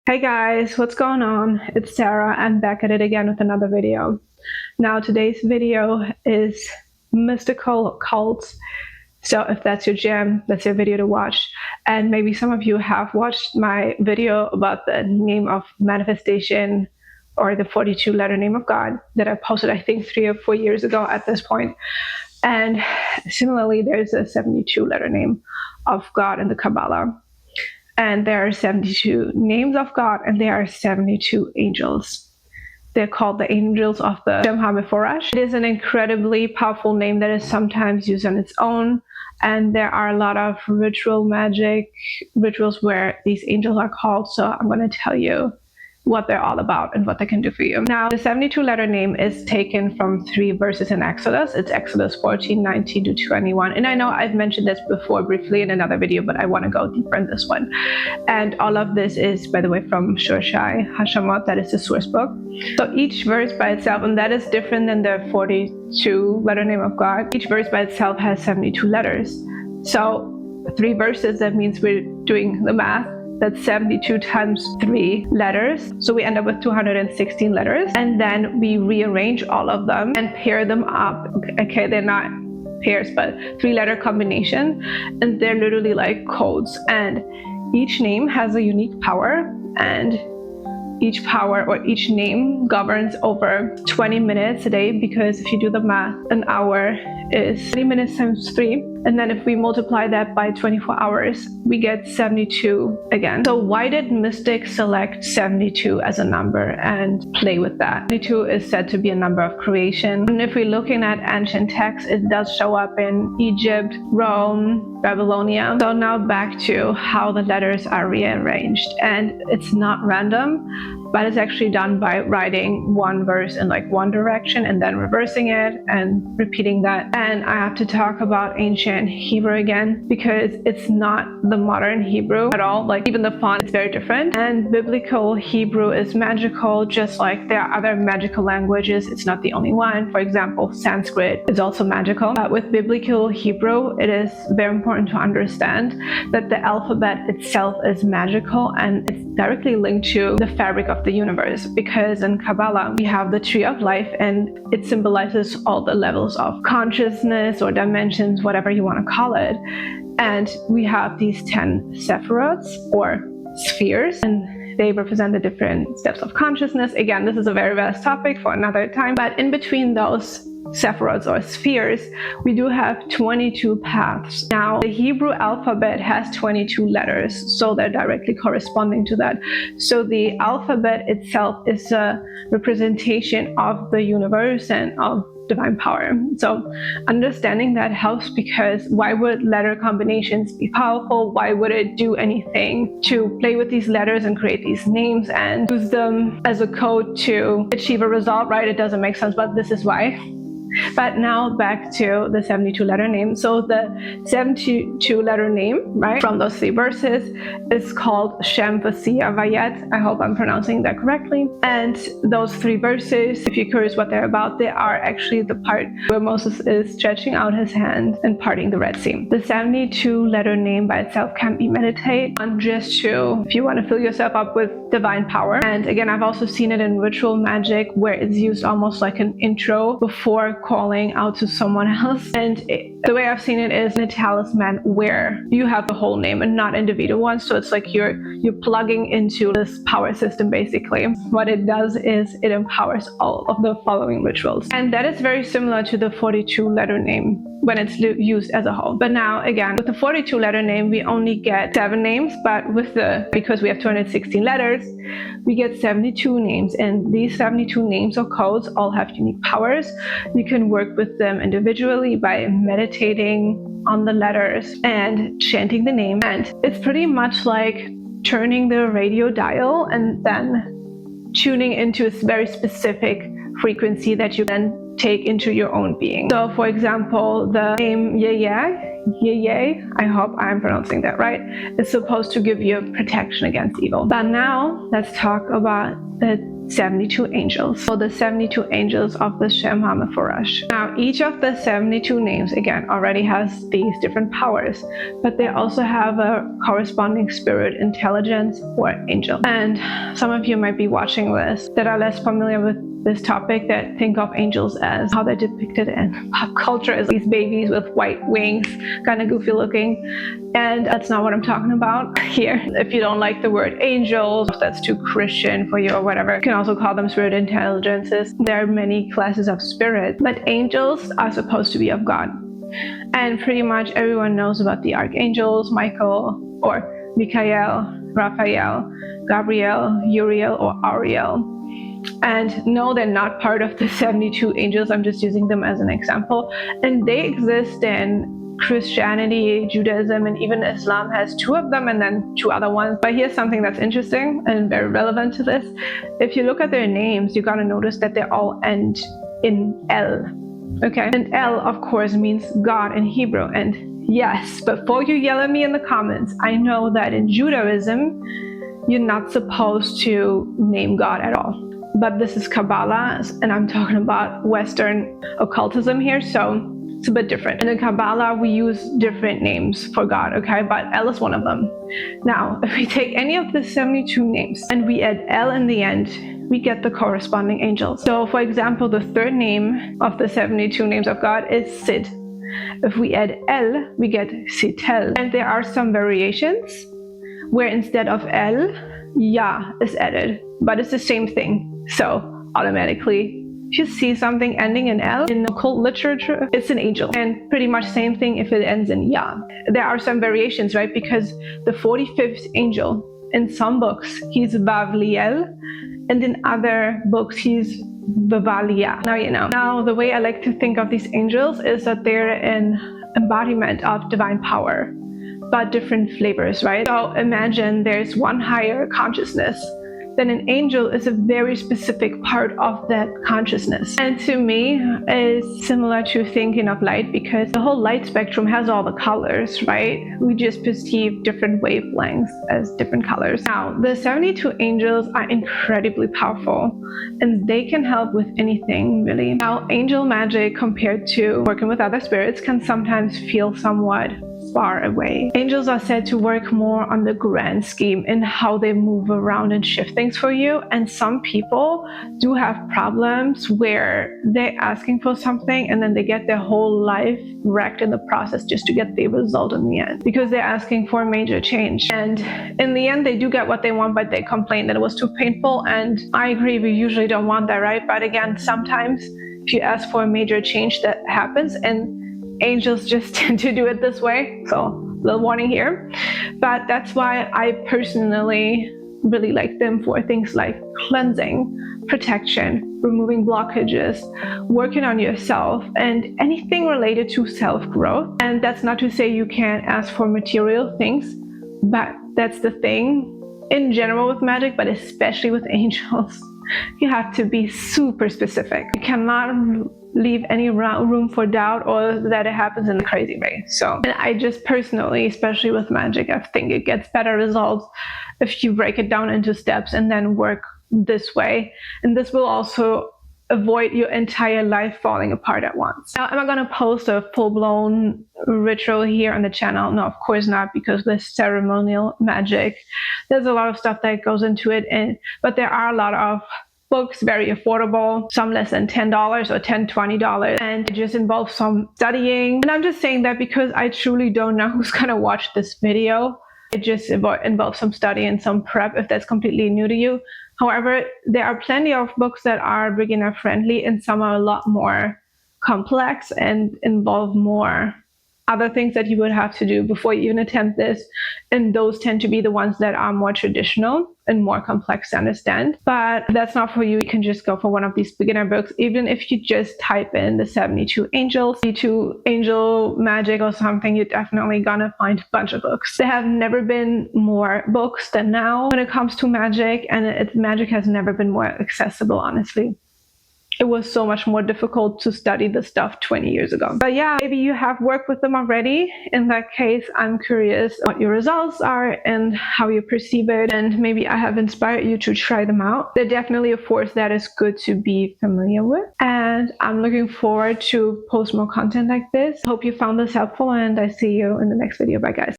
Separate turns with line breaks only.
Hey guys, what's going on? It's Sarah. I'm back at it again with another video. Now today's video is mystical cults. So if that's your jam, that's your video to watch. And maybe some of you have watched my video about the name of manifestation or the 42 letter name of God that I posted, I think 3 or 4 years ago at this point. And similarly, there's a 72 letter name of God in the Kabbalah. And there are 72 names of God, and there are 72 angels. They're called the angels of the ShemHa Mephorash. It is an incredibly powerful name that is sometimes used on its own, and there are a lot of magic rituals where these angels are called, so I'm going to tell you what they're all about and what they can do for you. Now, the 72 letter name is taken from 3 verses in Exodus. It's Exodus 14, 19 to 21. And I know I've mentioned this before briefly in another video, but I want to go deeper in this one. And all of this is, by the way, from ShemHa, that is the source book. So each verse by itself, and that is different than the 42 letter name of God. Each verse by itself has 72 letters. So 3 verses, that means we're doing the math. That's 72 times 3 letters. So we end up with 216 letters. And then we rearrange all of them and pair them up. Okay, they're not pairs, but 3-letter combination. And they're literally like codes. And each name has a unique power. And each power or each name governs over 20 minutes a day, because if you do the math, an hour is 20 minutes times 3. And then if we multiply that by 24 hours, we get 72 again. So why did mystics select 72 as a number and play with that? 72 is said to be a number of creation. And if we're looking at ancient texts, it does show up in Egypt, Rome, Babylonia. So now back to how the letters are rearranged. And it's not random, but it's actually done by writing one verse in like one direction and then reversing it and repeating that. And I have to talk about ancient Hebrew again, because it's not the modern Hebrew at all. Like even the font is very different. And biblical Hebrew is magical, just like there are other magical languages. It's not the only one. For example, Sanskrit is also magical. But with biblical Hebrew, it is very important to understand that the alphabet itself is magical, and it's directly linked to the fabric of the universe, because in Kabbalah we have the tree of life, and it symbolizes all the levels of consciousness or dimensions, whatever you want to call it. And we have these 10 sephirots or spheres, and they represent the different steps of consciousness. Again, this is a very vast topic for another time, but in between those sephirots or spheres, we do have 22 paths. Now, the Hebrew alphabet has 22 letters, so they're directly corresponding to that. So the alphabet itself is a representation of the universe and of divine power. So understanding that helps, because why would letter combinations be powerful? Why would it do anything to play with these letters and create these names and use them as a code to achieve a result, right? It doesn't make sense, but this is why. But now back to the 72 letter name. So the 72 letter name, right, from those 3 verses is called ShemHa. I hope I'm pronouncing that correctly. And those 3 verses, if you're curious what they're about, they are actually the part where Moses is stretching out his hand and parting the Red Sea. The 72 letter name by itself can be meditated on, just to, if you want to fill yourself up with divine power. And again, I've also seen it in ritual magic, where it's used almost like an intro before calling out to someone else. And the way I've seen it is in a talisman, where you have the whole name and not individual ones. So it's like you're plugging into this power system. Basically, what it does is it empowers all of the following rituals. And that is very similar to the 42 letter name when it's used as a whole. But now again, with the 42 letter name, we only get 7 names, but because we have 216 letters, we get 72 names. And these 72 names or codes all have unique powers. You can work with them individually by meditating on the letters and chanting the name. And it's pretty much like turning the radio dial and then tuning into a very specific frequency that you then take into your own being. So for example, the name Yeye, I hope I'm pronouncing that right, is supposed to give you protection against evil. But now let's talk about the 72 angels. So the 72 angels of the ShemHa Mephorash. Now each of the 72 names again already has these different powers, but they also have a corresponding spirit, intelligence, or angel. And some of you might be watching this that are less familiar with this topic, that think of angels as how they're depicted in pop culture as these babies with white wings, kind of goofy looking, and that's not what I'm talking about here. If you don't like the word angels, if that's too Christian for you or whatever, you can also call them spirit intelligences. There are many classes of spirit, but angels are supposed to be of God. And pretty much everyone knows about the archangels, Michael or Michael, Raphael, Gabriel, Uriel, or Ariel. And no, they're not part of the 72 angels. I'm just using them as an example. And they exist in Christianity, Judaism, and even Islam has 2 of them and then 2 other ones. But here's something that's interesting and very relevant to this. If you look at their names, you gotta notice that they all end in L. Okay? And L, of course, means God in Hebrew. And yes, before you yell at me in the comments, I know that in Judaism, you're not supposed to name God at all. But this is Kabbalah, and I'm talking about Western occultism here, so it's a bit different. In the Kabbalah, we use different names for God, okay? But L is one of them. Now, if we take any of the 72 names and we add L in the end, we get the corresponding angels. So, for example, the 3rd name of the 72 names of God is Sid. If we add L, we get Sitel. And there are some variations where instead of L, Ya is added, but it's the same thing. So automatically, if you see something ending in L in occult literature, it's an angel. And pretty much same thing if it ends in Ya. There are some variations, right? Because the 45th angel, in some books, he's Vavliel, and in other books, he's Vavalia. Now you know. Now, the way I like to think of these angels is that they're an embodiment of divine power, but different flavors, right? So imagine there's one higher consciousness. Then an angel is a very specific part of that consciousness. And to me, is similar to thinking of light, because the whole light spectrum has all the colors, right? We just perceive different wavelengths as different colors. Now, the 72 angels are incredibly powerful, and they can help with anything, really. Now, angel magic compared to working with other spirits can sometimes feel somewhat far away. Angels are said to work more on the grand scheme in how they move around and shift things for you. And some people do have problems where they're asking for something and then they get their whole life wrecked in the process just to get the result in the end, because they're asking for a major change. And in the end, they do get what they want, but they complain that it was too painful. And I agree, we usually don't want that, right? But again, sometimes if you ask for a major change, that happens, and angels just tend to do it this way. So, little warning here. But that's why I personally really like them for things like cleansing, protection, removing blockages, working on yourself, and anything related to self-growth. And that's not to say you can't ask for material things, but that's the thing in general with magic, but especially with angels. You have to be super specific. You cannot leave any room for doubt or that it happens in a crazy way. So, and I just personally, especially with magic, I think it gets better results if you break it down into steps and then work this way. And this will also avoid your entire life falling apart at once. Now, am I going to post a full-blown ritual here on the channel? No, of course not, because there's ceremonial magic. There's a lot of stuff that goes into it, but there are a lot of books, very affordable, some less than $10 or $10, $20, and it just involves some studying. And I'm just saying that because I truly don't know who's going to watch this video. It just involves some study and some prep if that's completely new to you. However, there are plenty of books that are beginner friendly, and some are a lot more complex and involve more other things that you would have to do before you even attempt this. And those tend to be the ones that are more traditional and more complex to understand. But that's not for you. You can just go for one of these beginner books. Even if you just type in the 72 angels, 72 angel magic or something, you're definitely gonna find a bunch of books. There have never been more books than now when it comes to magic, and magic has never been more accessible, honestly. it was so much more difficult to study the stuff 20 years ago. But yeah, maybe you have worked with them already. In that case, I'm curious what your results are and how you perceive it, and maybe I have inspired you to try them out. They're definitely a force that is good to be familiar with, and I'm looking forward to post more content like this. Hope you found this helpful, and I see you in the next video. Bye guys.